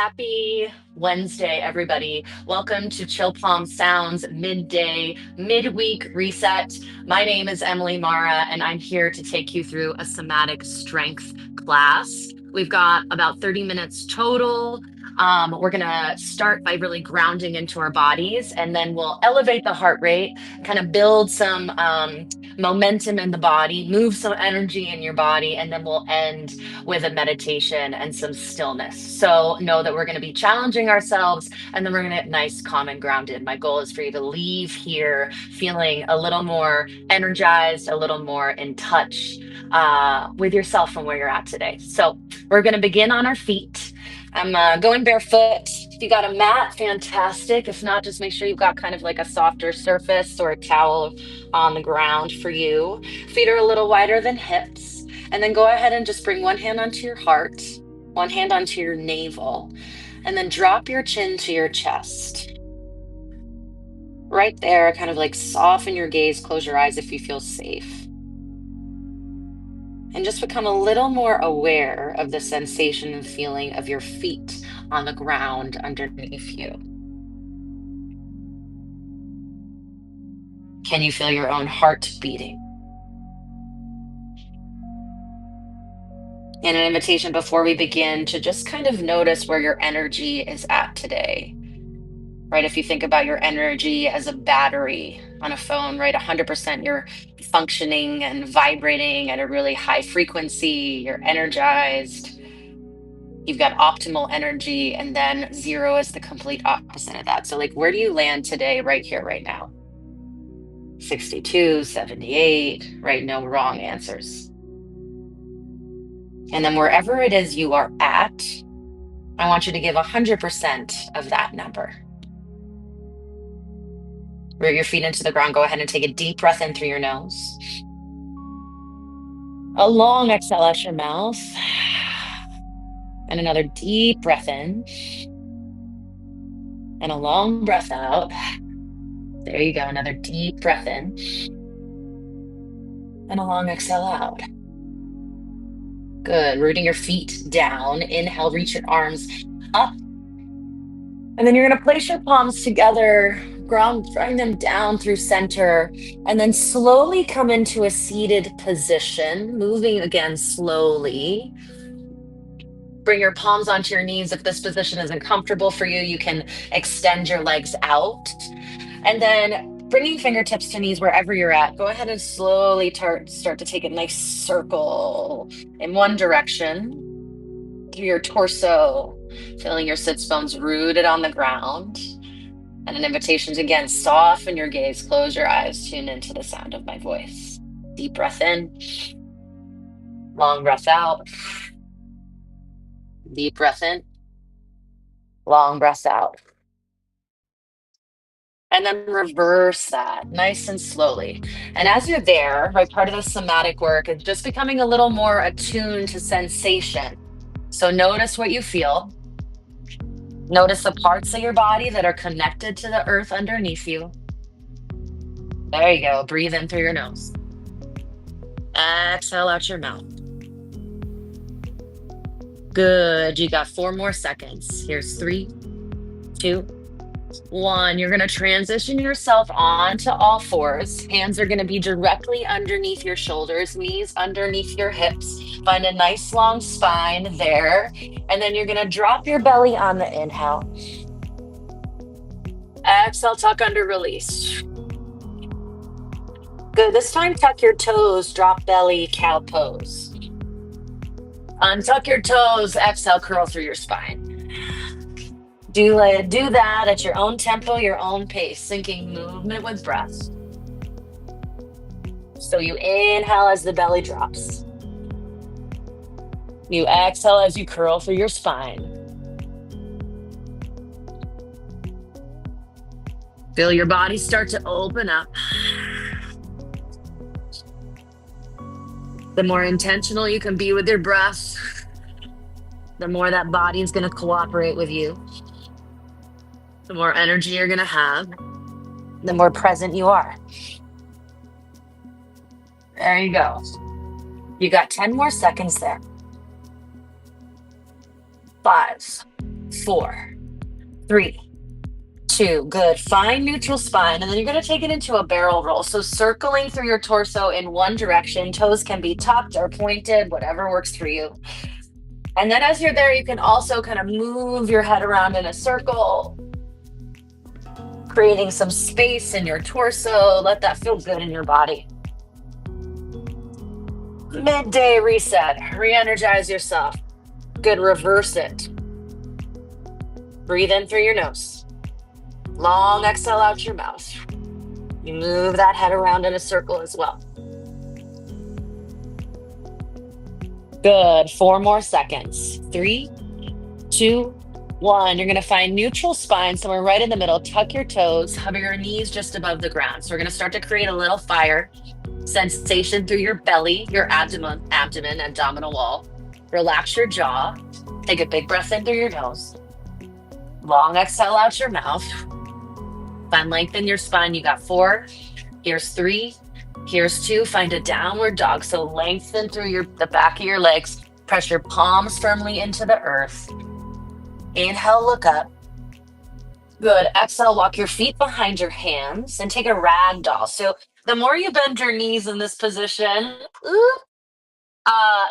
Happy Wednesday, everybody. Welcome to Chill Palm Sounds Midday Midweek Reset. My name is Emily Mara, and I'm here to take you through a somatic strength class. We've got about 30 minutes total. We're going to start by really grounding into our bodies, and then we'll elevate the heart rate, kind of build some momentum in the body, move some energy in your body, and then we'll end with a meditation and some stillness. So know that we're going to be challenging ourselves and then we're going to get nice, calm, and grounded. My goal is for you to leave here feeling a little more energized, a little more in touch with yourself and where you're at today. So we're going to begin on our feet. I'm going barefoot. If you got a mat, fantastic. If not, just make sure you've got kind of like a softer surface or a towel on the ground for you. Feet are a little wider than hips. And then go ahead and just bring one hand onto your heart, one hand onto your navel, and then drop your chin to your chest. Right there, kind of like soften your gaze, close your eyes if you feel safe. And just become a little more aware of the sensation and feeling of your feet on the ground underneath you. Can you feel your own heart beating? And an invitation before we begin to just kind of notice where your energy is at today, right? If you think about your energy as a battery on a phone, right? 100% you're functioning and vibrating at a really high frequency, you're energized, you've got optimal energy, and then zero is the complete opposite of that. So like, where do you land today, right here, right now? 62, 78, right? No wrong answers. And then wherever it is you are at, I want you to give 100% of that number. Root your feet into the ground. Go ahead and take a deep breath in through your nose. A long exhale out your mouth. And another deep breath in. And a long breath out. There you go. Another deep breath in. And a long exhale out. Good. Rooting your feet down. Inhale, reach your arms up. And then you're going to place your palms together, drawing them down through center, and then slowly come into a seated position, moving again slowly. Bring your palms onto your knees. If this position isn't comfortable for you, you can extend your legs out. And then bringing fingertips to knees wherever you're at, go ahead and slowly start to take a nice circle in one direction through your torso, feeling your sits bones rooted on the ground. And an invitation to, again, soften your gaze, close your eyes, tune into the sound of my voice. Deep breath in, long breath out. Deep breath in, long breath out. And then reverse that nice and slowly. And as you're there, right, part of the somatic work is just becoming a little more attuned to sensation. So notice what you feel. Notice the parts of your body that are connected to the earth underneath you. There you go. Breathe in through your nose. Exhale out your mouth. Good. You got 4 more seconds. Here's 3, 2, 1. You're going to transition yourself onto all fours. Hands are going to be directly underneath your shoulders, knees underneath your hips. Find a nice long spine there. And then you're going to drop your belly on the inhale. Exhale, tuck under, release. Good. This time, tuck your toes, drop belly, cow pose. Untuck your toes, exhale, curl through your spine. Do that at your own tempo, your own pace, syncing movement with breath. So you inhale as the belly drops. You exhale as you curl through your spine. Feel your body start to open up. The more intentional you can be with your breath, the more that body is going to cooperate with you. The more energy you're going to have, the more present you are. There you go. You got 10 more seconds there. 5, 4, 3, 2. Good. Find neutral spine, and then you're going to take it into a barrel roll. So circling through your torso in one direction, toes can be tucked or pointed, whatever works for you. And then as you're there, you can also kind of move your head around in a circle, creating some space in your torso. Let that feel good in your body. Midday reset. Re-energize yourself. Good. Reverse it. Breathe in through your nose. Long exhale out your mouth. You move that head around in a circle as well. Good. 4 more seconds. 3, 2, 1. You're going to find neutral spine somewhere right in the middle. Tuck your toes. Hover your knees just above the ground. So we're going to start to create a little fire sensation through your belly, your abdominal wall. Relax your jaw. Take a big breath in through your nose. Long exhale out your mouth. Find length in your spine. You got 4. Here's 3. Here's 2. Find a downward dog. So lengthen through the back of your legs. Press your palms firmly into the earth. Inhale, look up. Good. Exhale, walk your feet behind your hands and take a rag doll. So the more you bend your knees in this position,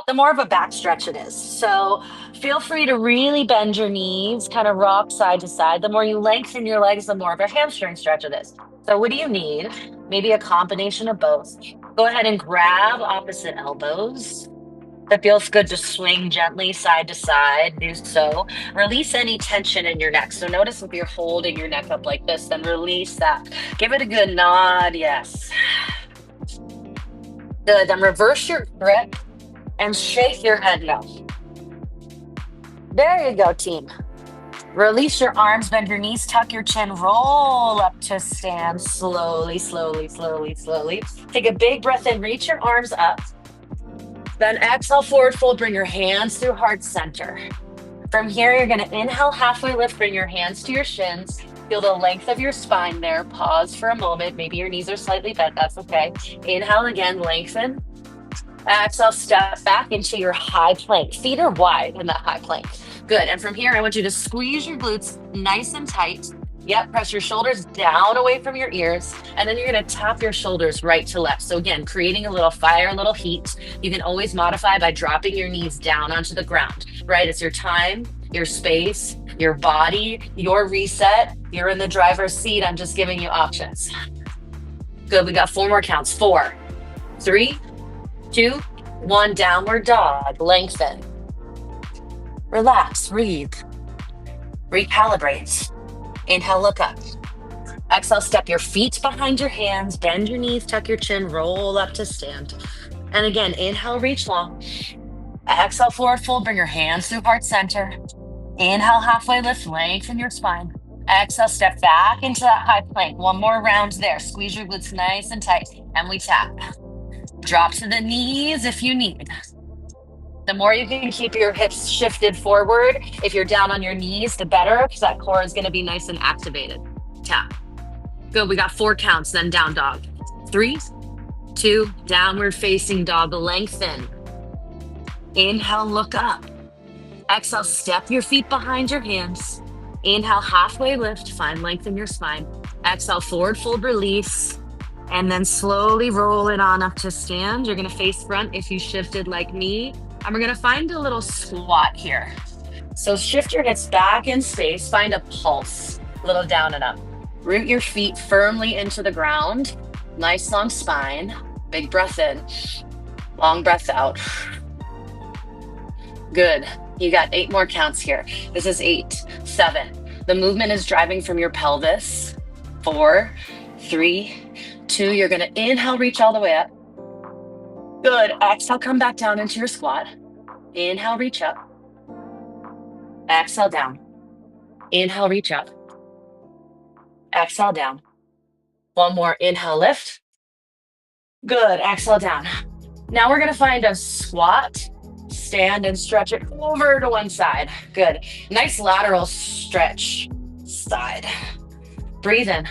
the more of a back stretch it is. So feel free to really bend your knees, kind of rock side to side. The more you lengthen your legs, the more of a hamstring stretch it is. So what do you need? Maybe a combination of both. Go ahead and grab opposite elbows. That feels good to swing gently side to side. Do so. Release any tension in your neck. So notice if you're holding your neck up like this, then release that. Give it a good nod. Yes. Good. Then reverse your grip and shake your head no. There you go, team. Release your arms, bend your knees, tuck your chin, roll up to stand slowly, slowly, slowly, slowly. Take a big breath in, reach your arms up. Then exhale, forward fold, bring your hands through heart center. From here, you're gonna inhale, halfway lift, bring your hands to your shins. Feel the length of your spine there. Pause for a moment. Maybe your knees are slightly bent, that's okay. Inhale again, lengthen. Exhale, step back into your high plank. Feet are wide in that high plank. Good, and from here, I want you to squeeze your glutes nice and tight. Yep, press your shoulders down away from your ears, and then you're gonna tap your shoulders right to left. So again, creating a little fire, a little heat. You can always modify by dropping your knees down onto the ground, right? It's your time, your space, your body, your reset. You're in the driver's seat. I'm just giving you options. Good, we got 4 more counts. 4, 3, 2, 1, downward dog, lengthen. Relax, breathe, recalibrate. Inhale, look up. Exhale, step your feet behind your hands, bend your knees, tuck your chin, roll up to stand. And again, inhale, reach long. Exhale, forward fold, bring your hands through heart center. Inhale, halfway lift, lengthen your spine. Exhale, step back into that high plank. 1 more round there. Squeeze your glutes nice and tight, and we tap. Drop to the knees if you need. The more you can keep your hips shifted forward, if you're down on your knees, the better, because that core is gonna be nice and activated. Tap. Good, we got 4 counts, then down dog. 3, 2, downward facing dog, lengthen. Inhale, look up. Exhale, step your feet behind your hands. Inhale, halfway lift, find length in your spine. Exhale, forward fold, release. And then slowly roll it on up to stand. You're gonna face front if you shifted like me. And we're gonna find a little squat here. So shift your hips back in space, find a pulse, a little down and up. Root your feet firmly into the ground. Nice long spine. Big breath in, long breath out. Good, you got 8 more counts here. This is 8, 7. The movement is driving from your pelvis. 4, 3, 2, you're gonna inhale, reach all the way up. Good, exhale, come back down into your squat. Inhale, reach up. Exhale, down. Inhale, reach up. Exhale, down. 1 more, inhale, lift. Good, exhale, down. Now we're gonna find a squat, stand and stretch it over to one side. Good, nice lateral stretch, side. Breathe in,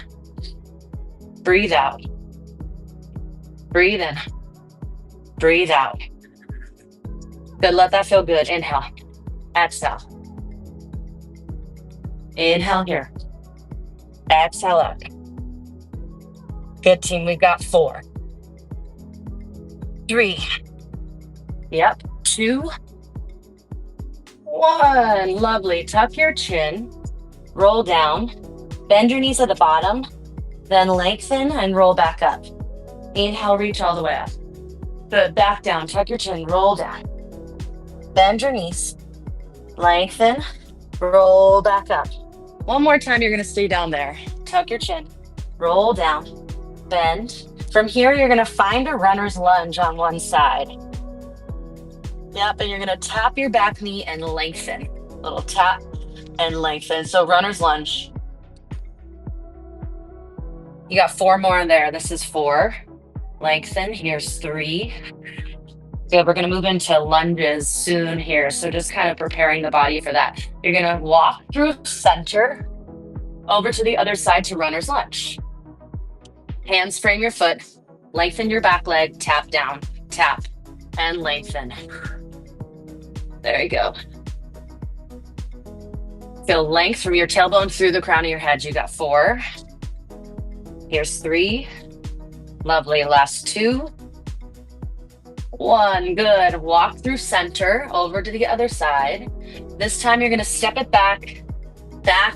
breathe out. Breathe in, breathe out. Good, let that feel good. Inhale, exhale. Inhale here. Exhale up. Good team. We've got 4, 3. Yep. 2, 1. Lovely. Tuck your chin. Roll down. Bend your knees at the bottom. Then lengthen and roll back up. Inhale, reach all the way up. Good. Back down. Tuck your chin. Roll down. Bend your knees. Lengthen. Roll back up. One more time. You're going to stay down there. Tuck your chin. Roll down. Bend. From here, you're going to find a runner's lunge on one side. Yep. And you're going to tap your back knee and lengthen. Little tap and lengthen. So runner's lunge. You got 4 more in there. This is 4. Lengthen. Here's 3. Good. We're going to move into lunges soon here. So just kind of preparing the body for that. You're going to walk through center over to the other side to runner's lunge. Hands frame your foot. Lengthen your back leg. Tap down. Tap and lengthen. There you go. Feel length from your tailbone through the crown of your head. You got 4. Here's 3. Lovely. Last 2. 1. Good. Walk through center over to the other side. This time you're going to step it back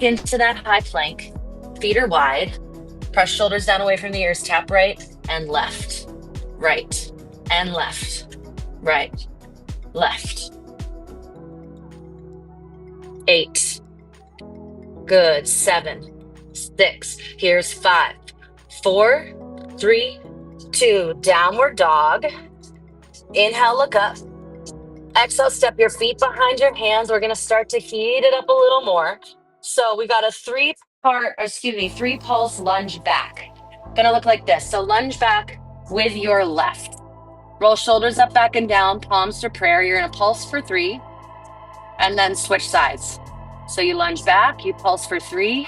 into that high plank. Feet are wide. Press shoulders down away from the ears. Tap right and left. Right and left. Right. Left. 8. Good. 7. 6. Here's 5. 4. 3. 2. Downward dog. Inhale, look up. Exhale, step your feet behind your hands. We're going to start to heat it up a little more. So we've got a 3 pulse lunge back. Going to look like this. So lunge back with your left. Roll shoulders up, back, and down. Palms to prayer. You're going to pulse for 3 and then switch sides. So you lunge back, you pulse for 3,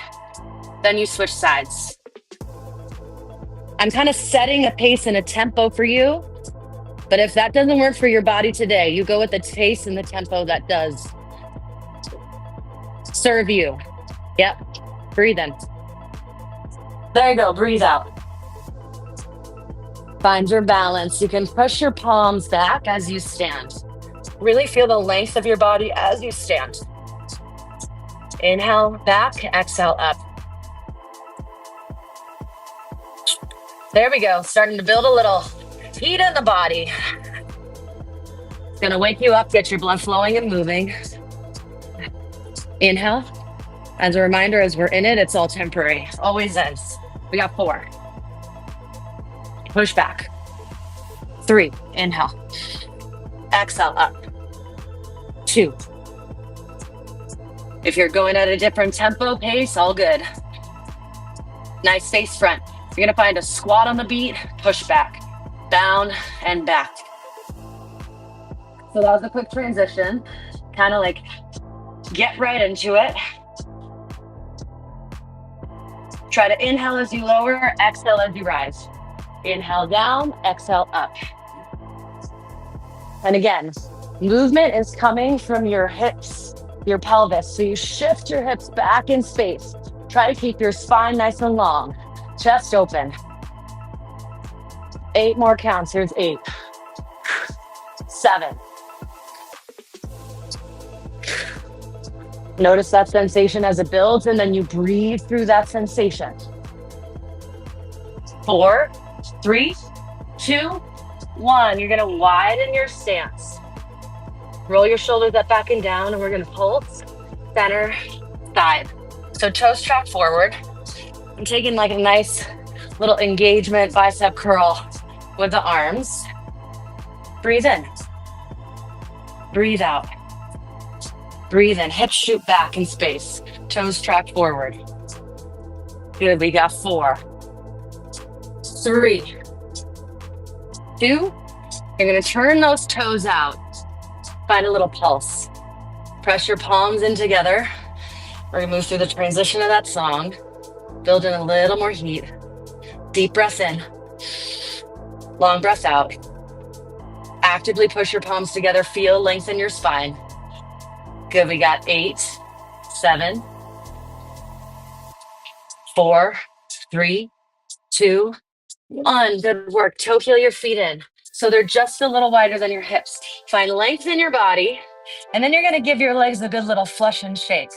then you switch sides. I'm kind of setting a pace and a tempo for you. But if that doesn't work for your body today, you go with the pace and the tempo that does serve you. Yep. Breathe in. There you go. Breathe out. Find your balance. You can push your palms back as you stand. Really feel the length of your body as you stand. Inhale back, exhale up. There we go. Starting to build a little heat in the body. It's going to wake you up, get your blood flowing and moving. Inhale. As a reminder, as we're in it, it's all temporary. Always ends. We got 4. Push back. 3. Inhale. Exhale up. 2. If you're going at a different tempo, pace, all good. Nice face front. You're going to find a squat on the beat, push back. Down and back. So that was a quick transition. Kind of like get right into it. Try to inhale as you lower, exhale as you rise. Inhale down, exhale up. And again, movement is coming from your hips, your pelvis. So you shift your hips back in space. Try to keep your spine nice and long. Chest open. 8 more counts. Here's 8. 7. Notice that sensation as it builds, and then you breathe through that sensation. 4, 3, 2, 1. You're going to widen your stance. Roll your shoulders up, back, and down, and we're going to pulse, center, side. So toes track forward. I'm taking like a nice little engagement bicep curl with the arms. Breathe in. Breathe out. Breathe in. Hips shoot back in space. Toes track forward. Good. We got 4, 3, 2. You're going to turn those toes out. Find a little pulse. Press your palms in together. We're going to move through the transition of that song. Build in a little more heat. Deep breath in. Long breath out. Actively push your palms together. Feel length in your spine. Good. We got 8, 7, 4, 3, 2, 1. Good work. Toe heel your feet in. So they're just a little wider than your hips. Find length in your body. And then you're going to give your legs a good little flush and shake.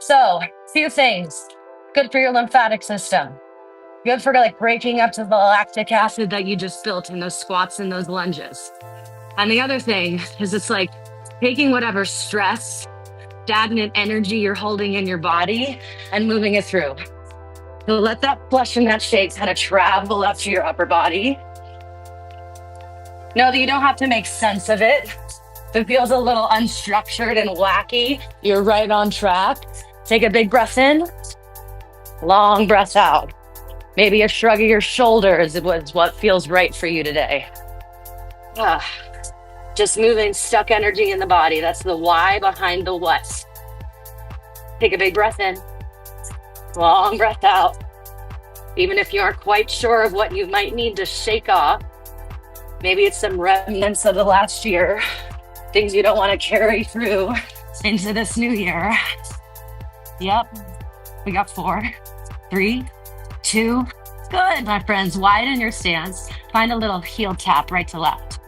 So, few things. Good for your lymphatic system. Good for like breaking up to the lactic acid that you just built in those squats and those lunges. And the other thing is it's like taking whatever stress, stagnant energy you're holding in your body and moving it through. So let that flush and that shake kind of travel up to your upper body. Know that you don't have to make sense of it. If it feels a little unstructured and wacky, you're right on track. Take a big breath in, long breath out. Maybe a shrug of your shoulders is what feels right for you today. Just moving stuck energy in the body. That's the why behind the what. Take a big breath in, long breath out. Even if you aren't quite sure of what you might need to shake off, maybe it's some remnants of the last year, things you don't want to carry through into this new year. Yep, we got 4, 3, 2. Good, my friends. Widen your stance. Find a little heel tap right to left.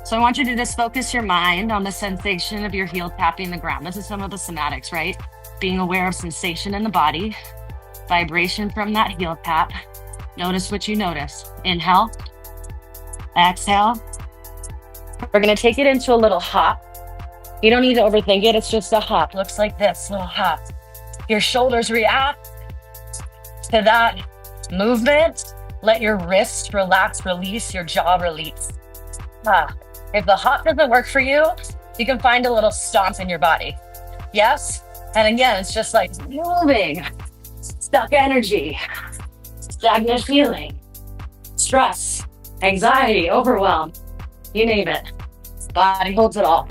So I want you to just focus your mind on the sensation of your heel tapping the ground. This is some of the somatics, right? Being aware of sensation in the body, vibration from that heel tap. Notice what you notice. Inhale, exhale. We're going to take it into a little hop. You don't need to overthink it. It's just a hop. Looks like this, little hop. Your shoulders react to that movement. Let your wrists relax, release, your jaw release. If the hop doesn't work for you, you can find a little stomp in your body. Yes? And again, it's just like moving. Stuck energy, stagnant feeling, stress, anxiety, overwhelm, you name it. Body holds it all.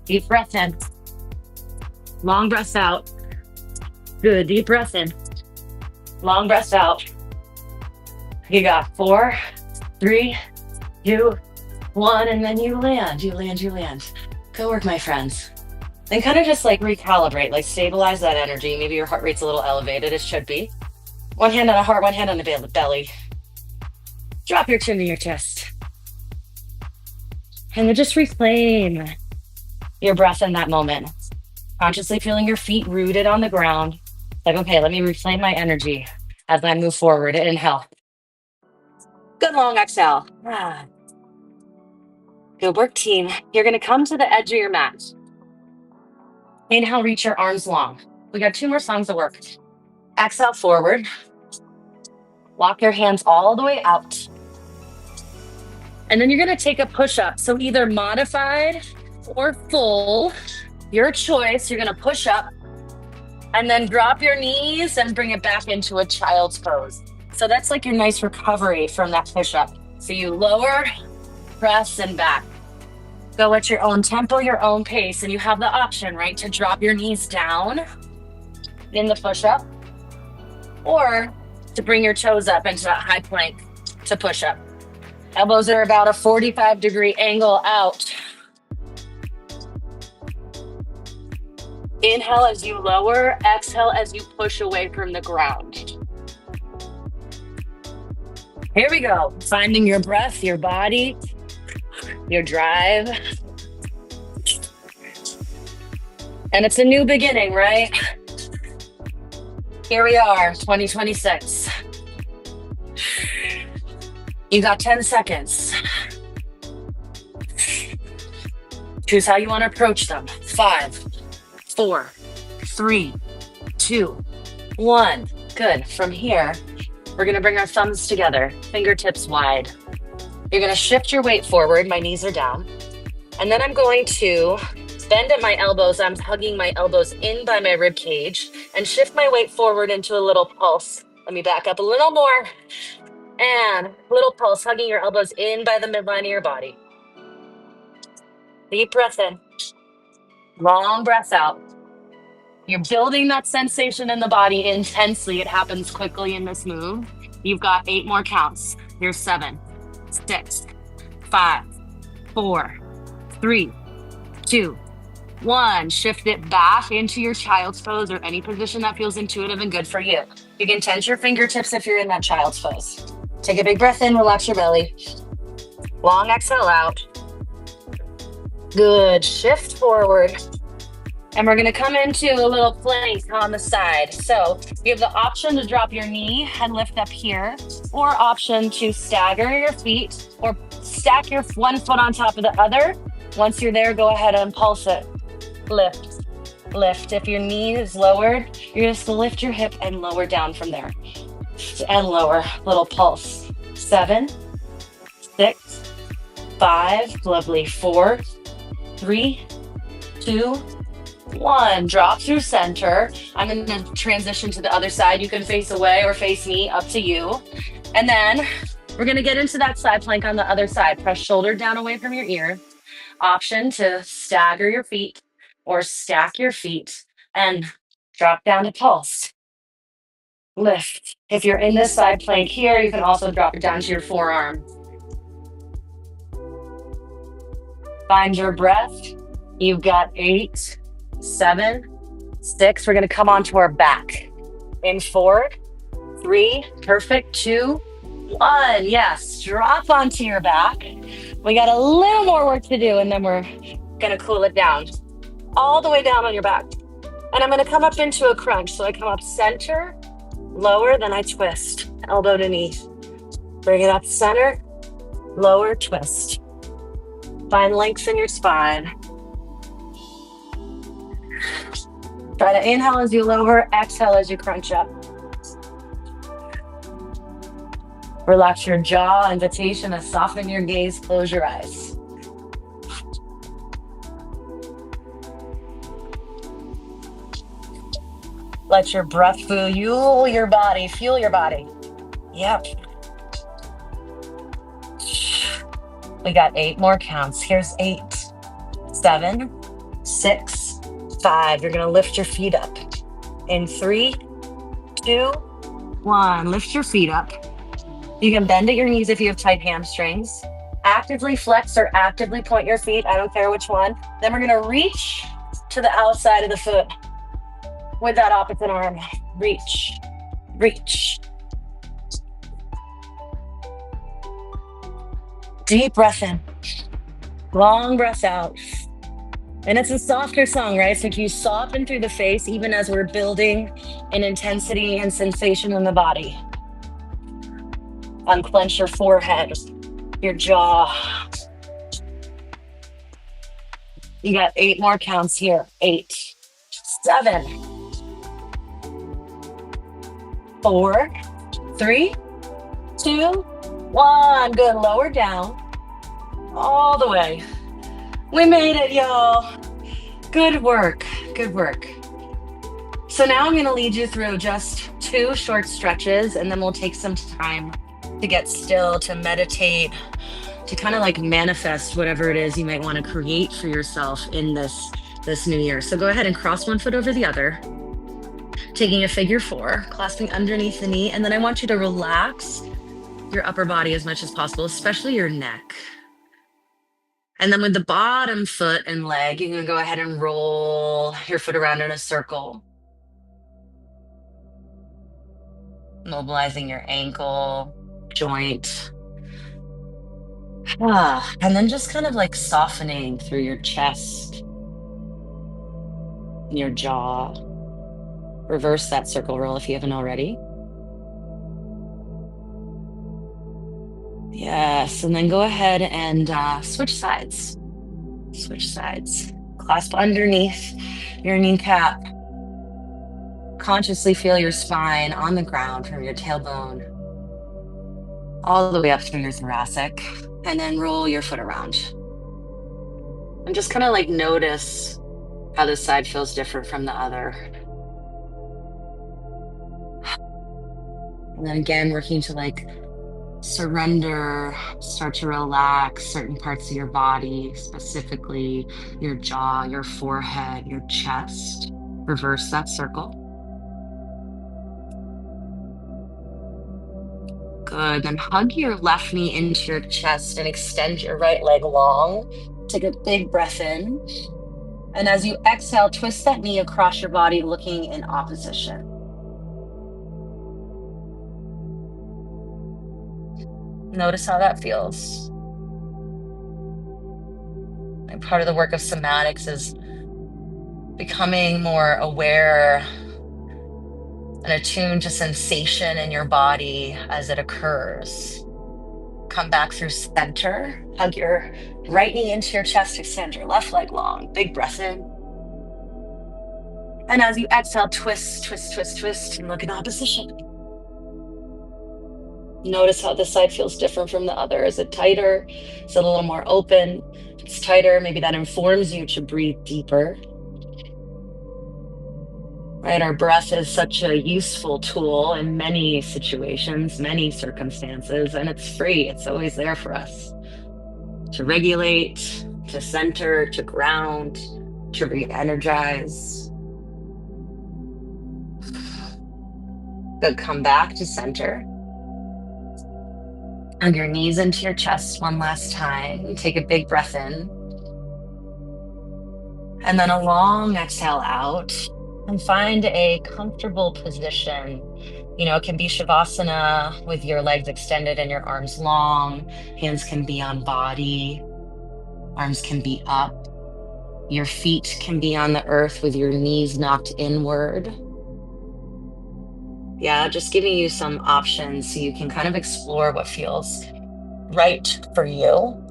Deep breath in. Long breath out. Good, deep breath in. Long breath out. You got 4, 3, 2, 1, and then you land. Good work, my friends. Then kind of just like recalibrate, like stabilize that energy. Maybe your heart rate's a little elevated. It should be. One hand on the heart, one hand on the belly. Drop your chin to your chest. And then just reclaim your breath in that moment. Consciously feeling your feet rooted on the ground. Like, okay, let me reclaim my energy as I move forward. Inhale. Good long exhale. Good work, team. You're going to come to the edge of your mat. Inhale, reach your arms long. We got 2 more songs to work. Exhale forward. Walk your hands all the way out. And then you're going to take a push-up. So either modified or full, your choice. You're going to push up and then drop your knees and bring it back into a child's pose. So that's like your nice recovery from that push-up. So you lower, press, and back. Go at your own tempo, your own pace, and you have the option, right, to drop your knees down in the push-up or to bring your toes up into that high plank to push up. Elbows are about a 45-degree angle out. Inhale as you lower, exhale as you push away from the ground. Here we go. Finding your breath, your body, your drive. And it's a new beginning, right? Here we are, 2026. You got 10 seconds. Choose how you want to approach them. 5, 4, 3, 2, 1. Good. From here, we're going to bring our thumbs together, fingertips wide. You're going to shift your weight forward. My knees are down. And then I'm going to bend at my elbows. I'm hugging my elbows in by my rib cage and shift my weight forward into a little pulse. Let me back up a little more. And little pulse, hugging your elbows in by the midline of your body. Deep breath in. Long breath out. You're building that sensation in the body intensely. It happens quickly in this move. You've got 8 more counts. Here's 7, 6, 5, 4, 3, 2, 1. Shift it back into your child's pose or any position that feels intuitive and good for you. You can tense your fingertips if you're in that child's pose. Take a big breath in, relax your belly. Long exhale out. Good. Shift forward. And we're going to come into a little plank on the side. So you have the option to drop your knee and lift up here, or option to stagger your feet or stack your one foot on top of the other. Once you're there, go ahead and pulse it. Lift, lift. If your knee is lowered, you're just going to lift your hip and lower down from there. And lower. Little pulse. 7, 6, 5. Lovely. 4, 3, 2, 1. Drop through center. I'm going to transition to the other side. You can face away or face me, up to you. And then we're going to get into that side plank on the other side. Press shoulder down away from your ear. Option to stagger your feet or stack your feet and drop down to pulse. Lift. If you're in this side plank here, you can also drop it down to your forearm. Find your breath. You've got 8, 7, 6. We're going to come onto our back. In 4, 3, perfect. 2, 1. Yes, drop onto your back. We got a little more work to do, and then we're going to cool it down. All the way down on your back. And I'm going to come up into a crunch. So I come up center, lower, then I twist. Elbow to knee. Bring it up center, lower, twist. Find length in your spine. Try to inhale as you lower, exhale as you crunch up. Relax your jaw, invitation to soften your gaze, close your eyes. Let your breath fuel your body, fuel your body. Yep. We got 8 more counts. Here's 8, 7, 6, 5. You're gonna lift your feet up. In 3, 2, 1. Lift your feet up. You can bend at your knees if you have tight hamstrings. Actively flex or actively point your feet. I don't care which one. Then we're gonna reach to the outside of the foot with that opposite arm. Reach, reach. Deep breath in. Long breath out. And it's a softer song, right? So you soften through the face even as we're building an intensity and sensation in the body. Unclench your forehead, your jaw. You got 8 more counts here. 8, 7, 4, 3, 2, 1. Good. Lower down. All the way. We made it, y'all. Good work. Good work. So now I'm going to lead you through just 2 short stretches, and then we'll take some time to get still, to meditate, to kind of like manifest whatever it is you might want to create for yourself in this new year. So go ahead and cross one foot over the other, taking a figure 4, clasping underneath the knee. And then I want you to relax your upper body as much as possible, especially your neck. And then with the bottom foot and leg, you're going to go ahead and roll your foot around in a circle. Mobilizing your ankle, joint. And then just kind of like softening through your chest, your jaw. Reverse that circle roll if you haven't already. Yes, and then go ahead and switch sides. Switch sides. Clasp underneath your kneecap. Consciously feel your spine on the ground from your tailbone all the way up through your thoracic, and then roll your foot around. And just kind of like notice how this side feels different from the other. And then again, working to like surrender, start to relax certain parts of your body, specifically your jaw, your forehead, your chest. Reverse that circle. Good. Then hug your left knee into your chest and extend your right leg long. Take a big breath in. And as you exhale, twist that knee across your body, looking in opposition. Notice how that feels. And part of the work of somatics is becoming more aware and attuned to sensation in your body as it occurs. Come back through center. Hug your right knee into your chest. Extend your left leg long. Big breath in. And as you exhale, twist, twist, twist, twist, and look in opposition. Notice how this side feels different from the other. Is it tighter? Is it a little more open? If it's tighter, maybe that informs you to breathe deeper. Right? Our breath is such a useful tool in many situations, many circumstances, and it's free. It's always there for us to regulate, to center, to ground, to re-energize. Good. Come back to center. Hug your knees into your chest one last time. Take a big breath in. And then a long exhale out. And find a comfortable position. It can be Shavasana with your legs extended and your arms long. Hands can be on body. Arms can be up. Your feet can be on the earth with your knees knocked inward. Yeah, just giving you some options so you can kind of explore what feels right for you.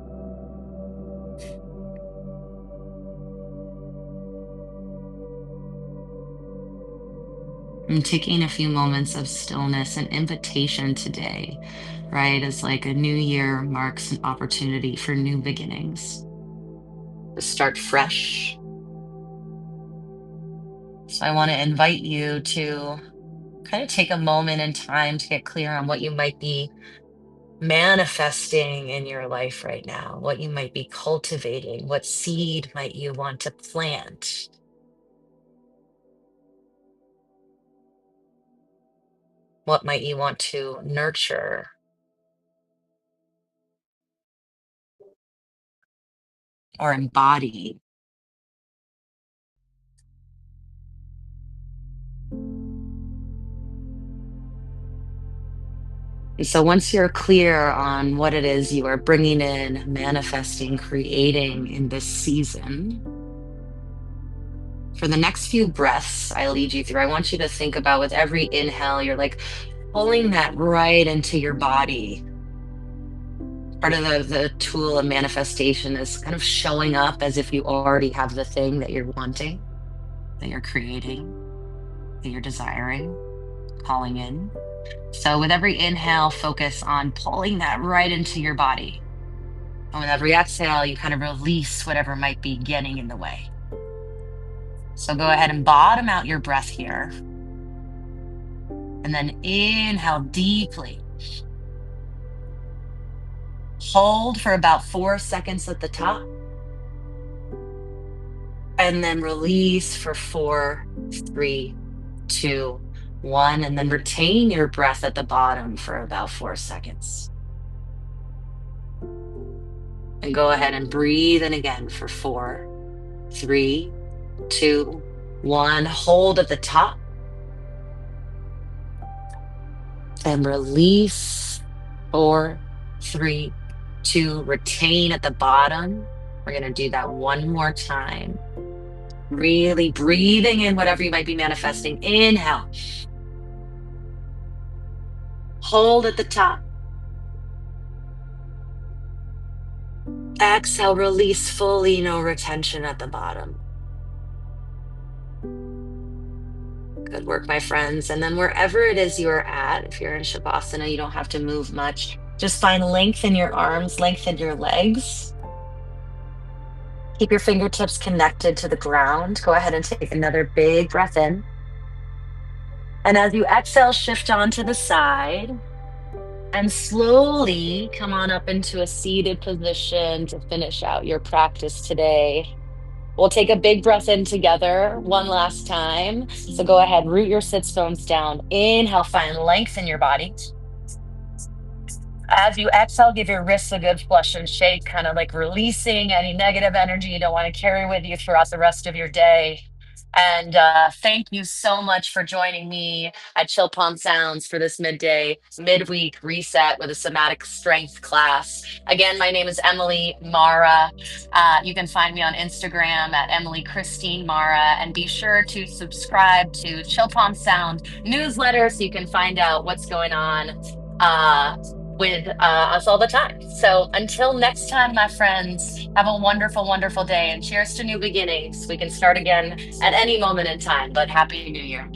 And taking a few moments of stillness, an invitation today, right? As like a new year marks an opportunity for new beginnings, to start fresh. So I want to invite you to kind of take a moment in time to get clear on what you might be manifesting in your life right now, what you might be cultivating, what seed might you want to plant. What might you want to nurture or embody? And so once you're clear on what it is you are bringing in, manifesting, creating in this season, for the next few breaths I lead you through, I want you to think about with every inhale, you're like pulling that right into your body. Part of the tool of manifestation is kind of showing up as if you already have the thing that you're wanting, that you're creating, that you're desiring, calling in. So with every inhale, focus on pulling that right into your body. And with every exhale, you kind of release whatever might be getting in the way. So go ahead and bottom out your breath here. And then inhale deeply. Hold for about 4 seconds at the top. And then release for 4, 3, 2, 1. And then retain your breath at the bottom for about 4 seconds. And go ahead and breathe in again for 4, 3, 2, 1. Hold at the top. And release 4, 3, 2. Retain at the bottom. We're going to do that one more time. Really breathing in whatever you might be manifesting. Inhale. Hold at the top. Exhale, release fully, no retention at the bottom. Good work, my friends. And then wherever it is you are at, if you're in Shavasana, you don't have to move much. Just find length in your arms, lengthen your legs. Keep your fingertips connected to the ground. Go ahead and take another big breath in. And as you exhale, shift onto the side and slowly come on up into a seated position to finish out your practice today. We'll take a big breath in together one last time. So go ahead, root your sits bones down. Inhale, find length in your body. As you exhale, give your wrists a good flush and shake, kind of like releasing any negative energy you don't want to carry with you throughout the rest of your day. And thank you so much for joining me at Chill Palm Sounds for this midweek reset with a somatic strength class. Again, my name is Emily Mara. You can find me on Instagram at Emily Christine Mara, and be sure to subscribe to Chill Palm Sound newsletter so you can find out what's going on uh, with us all the time. So until next time, my friends, have a wonderful, wonderful day, and cheers to new beginnings. We can start again at any moment in time, but Happy New Year.